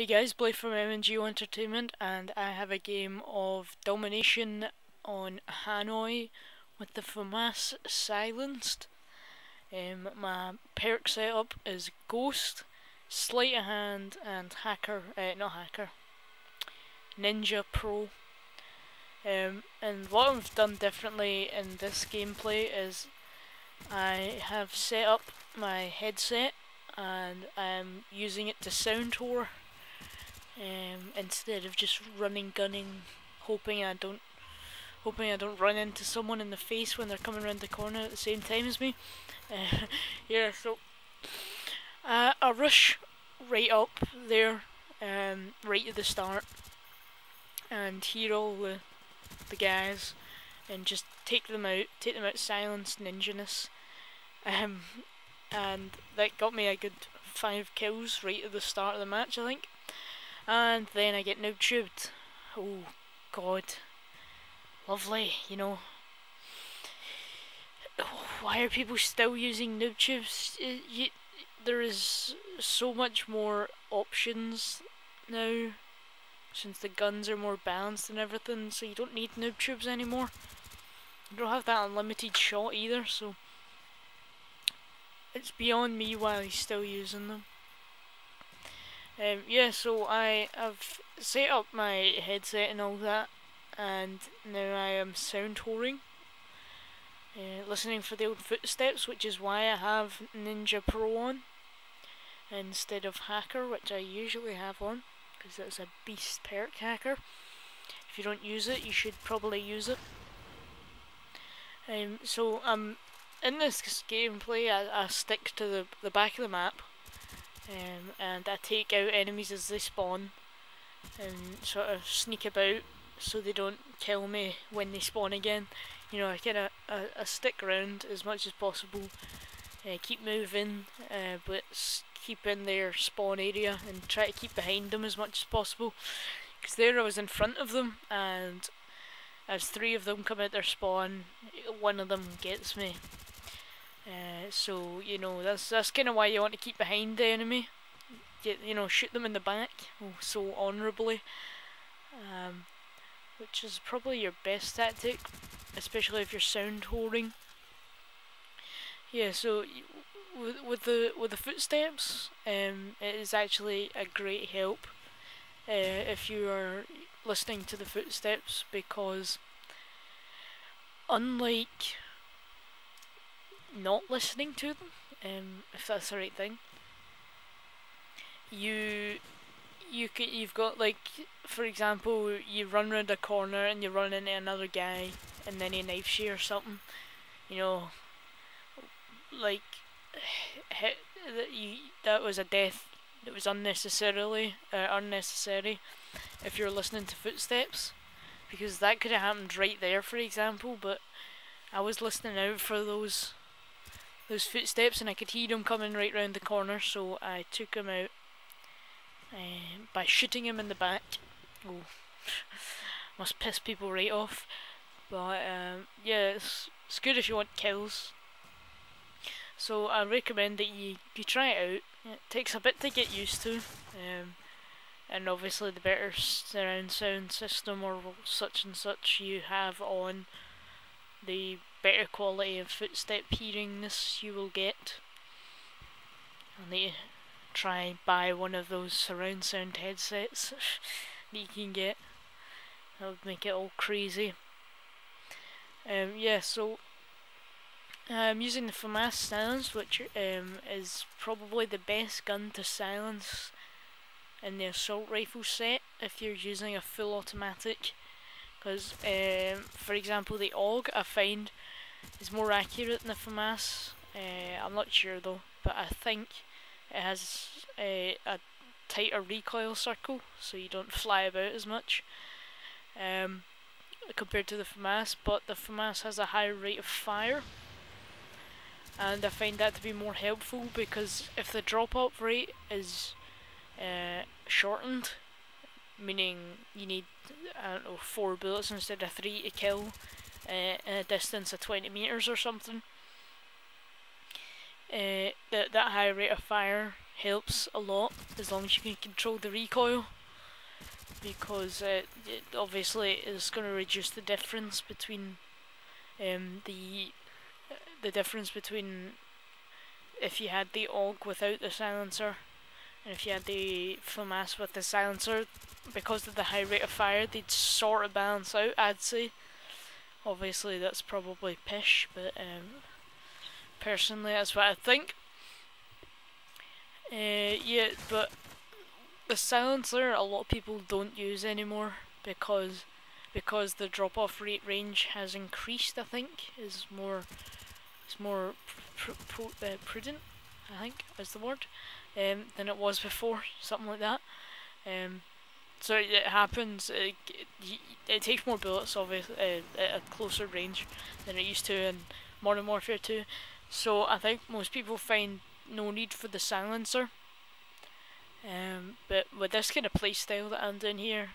Hey guys, Blake from MNGOEntertainment, and I have a game of Domination on Hanoi with the Famas Silenced. My perk setup is Ghost, Sleight of Hand, and Ninja Pro. And what I've done differently in this gameplay is I have set up my headset and I'm using it to sound tour. Instead of just gunning, hoping I don't run into someone in the face when they're coming around the corner at the same time as me. Yeah, so I rush right up there, right at the start, and hear all the guys, and just take them out silenced ninjaness. And that got me a good 5 kills right at the start of the match, I think. And then I get noob tubed. Oh god. Lovely, you know. Why are people still using noob tubes? There is so much more options now, since the guns are more balanced and everything, so you don't need noob tubes anymore. You don't have that unlimited shot either, so it's beyond me why he's still using them. Yeah, so I have set up my headset and all that, and now I am sound touring, listening for the old footsteps, which is why I have Ninja Pro on instead of Hacker, which I usually have on, because it's a beast perk, Hacker. If you don't use it, you should probably use it. So in this gameplay, I stick to the back of the map. And I take out enemies as they spawn and sort of sneak about so they don't kill me when they spawn again. You know, I kind of stick around as much as possible, keep moving, but keep in their spawn area and try to keep behind them as much as possible. Because there I was in front of them, and as 3 of them come out their spawn, 1 of them gets me. So, you know, that's kind of why you want to keep behind the enemy. You know, shoot them in the back, so honourably. Which is probably your best tactic, especially if you're sound holding. Yeah, so with the footsteps, it is actually a great help if you are listening to the footsteps, because unlike not listening to them, if that's the right thing, you've got, like, for example, you run around a corner and you run into another guy and then he knifes you or something, you know, like, that was a death that was unnecessary if you're listening to footsteps, because that could have happened right there, for example, but I was listening out for those footsteps and I could hear them coming right round the corner, so I took him out by shooting him in the back. Oh, must piss people right off, but yeah, it's good if you want kills. So I recommend that you try it out. It takes a bit to get used to, and obviously the better surround sound system or such and such you have on, the better quality of footstep hearingness you will get. I'll need to try and buy one of those surround sound headsets that you can get. That would make it all crazy. Yeah, so I'm using the Famas Silenced, which is probably the best gun to silence in the assault rifle set if you're using a full automatic. Because, for example, the AUG I find is more accurate than the Famas. I'm not sure though, but I think it has a tighter recoil circle, so you don't fly about as much compared to the Famas. But the Famas has a higher rate of fire, and I find that to be more helpful, because if the drop-off rate is shortened, meaning you need, I don't know, 4 bullets instead of 3 to kill in a distance of 20 meters or something, that high rate of fire helps a lot as long as you can control the recoil, because it obviously is going to reduce the difference between the difference between if you had the AUG without the silencer and if you had the FAMAS with the silencer. Because of the high rate of fire, they'd sort of balance out, I'd say. Obviously that's probably pish, but personally that's what I think. Yeah, but the silencer a lot of people don't use anymore because the drop off rate range has increased. I think it's more prudent, I think is the word, than it was before, something like that. So it happens. It takes more bullets, obviously, at a closer range than it used to in Modern Warfare 2. So I think most people find no need for the silencer. But with this kind of playstyle that I'm doing here,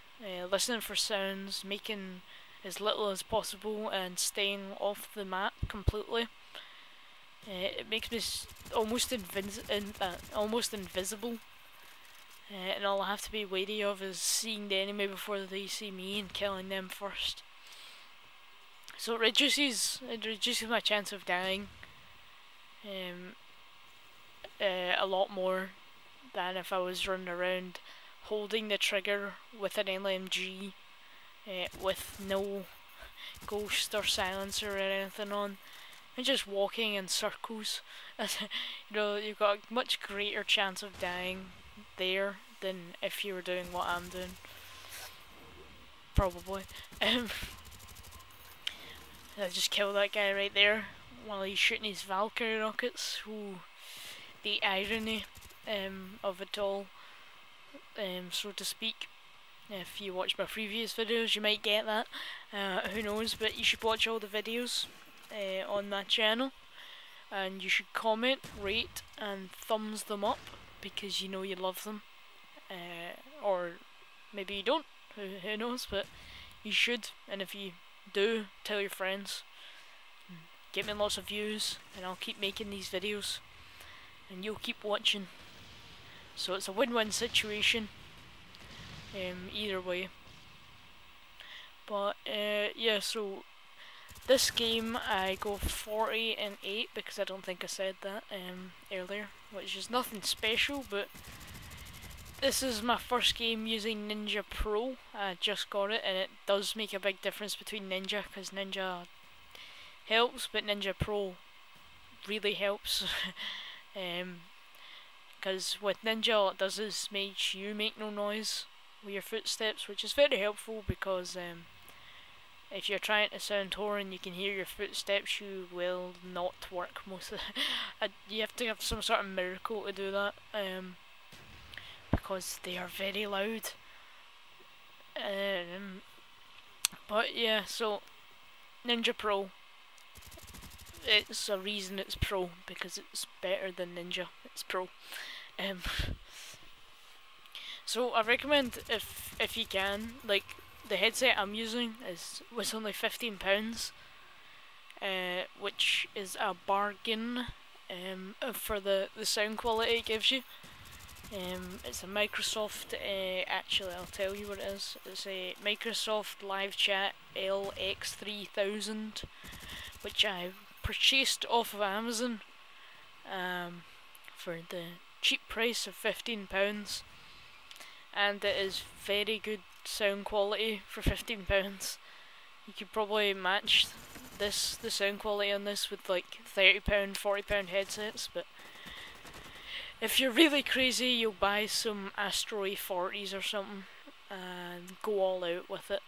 listening for sounds, making as little as possible, and staying off the map completely, it makes me almost invisible. And all I have to be wary of is seeing the enemy before they see me and killing them first. So it reduces my chance of dying a lot more than if I was running around holding the trigger with an LMG with no ghost or silencer or anything on, and just walking in circles. You know, you've got a much greater chance of dying there than if you were doing what I'm doing. Probably. I just killed that guy right there while he's shooting his Valkyrie rockets. Ooh, the irony of it all, so to speak. If you watch my previous videos you might get that, who knows, but you should watch all the videos on my channel, and you should comment, rate and thumbs them up, because you know you love them, or maybe you don't, who knows, but you should. And if you do, tell your friends, get me lots of views, and I'll keep making these videos and you'll keep watching. So it's a win-win situation either way. But yeah, so this game I go 40 and 8 because I don't think I said that earlier, which is nothing special, but this is my first game using Ninja Pro. I just got it, and it does make a big difference between Ninja, because Ninja helps, but Ninja Pro really helps. Because with Ninja all it does is makes you make no noise with your footsteps, which is very helpful, because if you're trying to sound horror and you can hear your footsteps, you will not work most of the you have to have some sort of miracle to do that, because they are very loud. But yeah, so Ninja Pro, it's a reason it's Pro, because it's better than Ninja. It's Pro. So I recommend, if you can, like the headset I'm using was only £15, which is a bargain for the sound quality it gives you. It's a Microsoft, actually I'll tell you what it is. It's a Microsoft Live Chat LX3000, which I purchased off of Amazon for the cheap price of £15, and it is very good sound quality for £15. You could probably match the sound quality on this with like £30, £40 headsets, but if you're really crazy you'll buy some Astro A40s or something and go all out with it.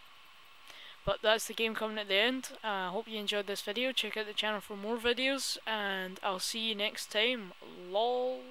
But that's the game coming at the end. I hope you enjoyed this video. Check out the channel for more videos, and I'll see you next time. LOL.